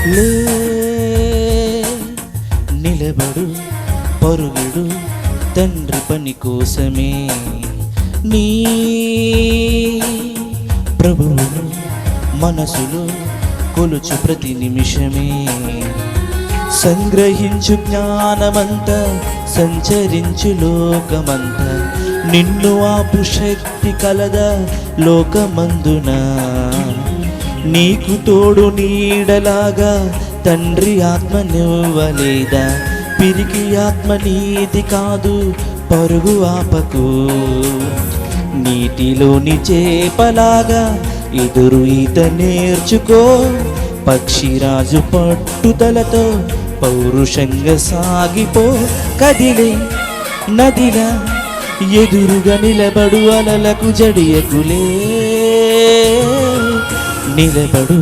లే నిలబడు పరుగెడు తండ్రి పని కోసమే నీ ప్రభువును మనసులో కొలుచు ప్రతి నిమిషమే సంగ్రహించు జ్ఞానమంతా సంచరించు లోకమంతా నిన్ను ఆపు శక్తి కలదా లోకమందున నీకు తోడు నీడలాగా తండ్రి ఆత్మనివ్వలేదా పిరికి ఆత్మ నీది కాదు పరుగు ఆపకు నీటిలోని చేపలాగా ఎదురు ఈత నేర్చుకో పక్షిరాజు పట్టుదలతో పౌరుషంగా సాగిపో కదిలే నదిలా ఎదురుగా నిలబడు అలలకు జడియకులే నిలబడు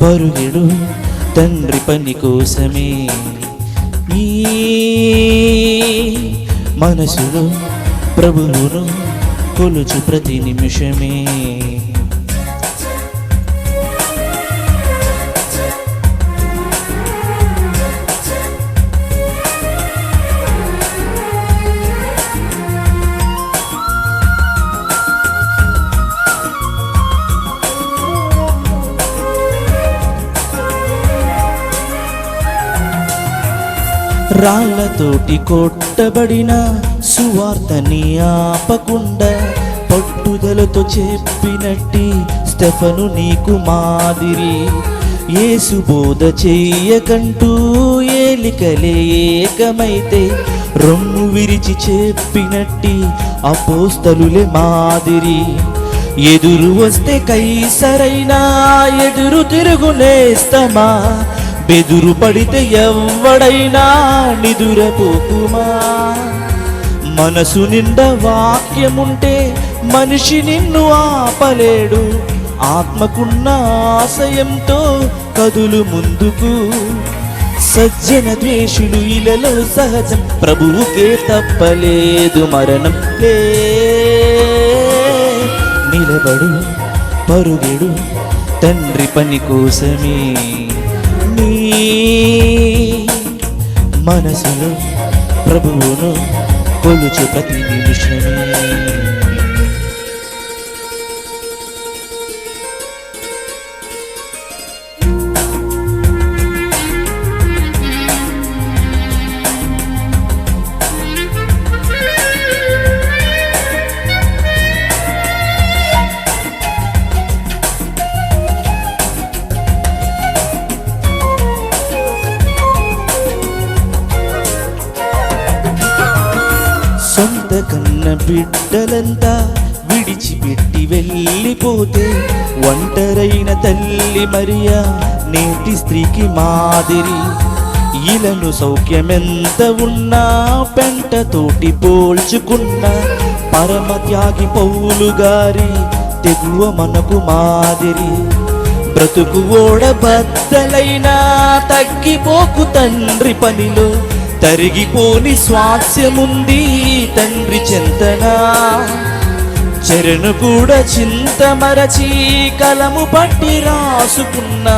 పరుగెడు తండ్రి పని కోసమే ఈ మనసులో ప్రభువును కొలుచు ప్రతి నిమిషమే రాళ్ళతోటి కొట్టబడిన సువార్తని ఆపకుండా పట్టుదలతో చెప్పినట్టి స్టెఫను నీకు మాదిరి యేసు బోధ చెయ్యకంటూ ఏలికలే ఏకమైతే రొమ్ము విరిచి చెప్పినట్టి అపోస్తలులే మాదిరి ఎదురు వస్తే కైసరైనా ఎదురు తిరుగునేస్తమా బెదురు పడితే ఎవ్వడైనా నిదురపోకుమా మనసు నిండా వాక్యముంటే మనిషి నిన్ను ఆపలేడు ఆత్మకున్న ఆశయంతో కదులు ముందుకు సజ్జన ద్వేషులు ఇలలో సహజం ప్రభువుకే తప్పలేదు మరణం లే నిలబడు పరుగెడు తండ్రి పని కోసమే నీ మనసులో ప్రభువును కొలుచు ప్రతి నిమిషమే సొంత కన్న బిడ్డలంతా విడిచిపెట్టి వెళ్ళిపోతే ఒంటరైన తల్లి మరియా నేటి స్త్రీకి మాదిరి ఇలను సౌఖ్యమెంత ఉన్నా పెంటతోటి పోల్చుకున్న పరమ త్యాగి పౌలు గారి తెగువ మనకు మాదిరి బ్రతుకు ఓడబద్దలైనా తగ్గిపోకు తండ్రి పనిలో తరిగిపోని స్వాస్యముంది తండ్రి చింతన చరణు కూడా చింత మరచి కలము పట్టి రాసుకున్న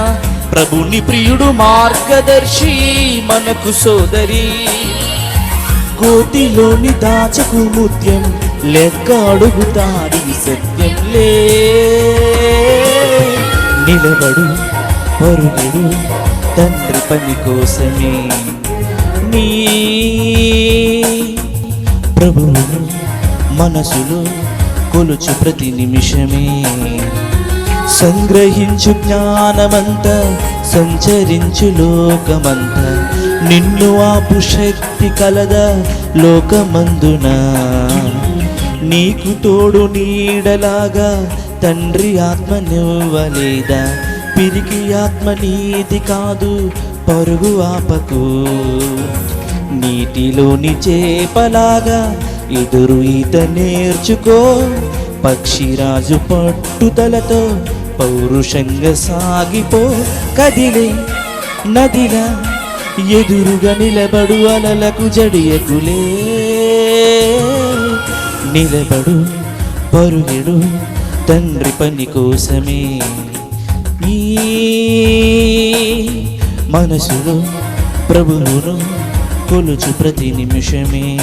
ప్రభుని ప్రియుడు మార్గదర్శి మనకు సోదరి గోతిలోని దాచకు ముత్యం లెక్క అడుగుతాది సత్యం లే నిలబడు పరుగెడు తండ్రి పని కోసమే నీ ప్రభువును మనసులో కొలుచు ప్రతి నిమిషమే సంగ్రహించు జ్ఞానమంతా సంచరించు లోకమంతా నిన్ను ఆపు శక్తి కలదా లోకమందున నీకు తోడు నీడలాగా తండ్రి ఆత్మనివ్వలేదా పిరికి ఆత్మ నీది కాదు పరుగు ఆపకు నీటిలోని చేపలాగా ఎదురు ఈత నేర్చుకో పక్షిరాజు పట్టుదలతో పౌరుషంగా సాగిపో కదిలే నదిలా ఎదురుగా నిలబడు అలలకు జడియకులే నిలబడు పరుగెడు తండ్రి పని కోసమే ఈ మనసులో ప్రభువును కొలుచు ప్రతి నిమిషమే.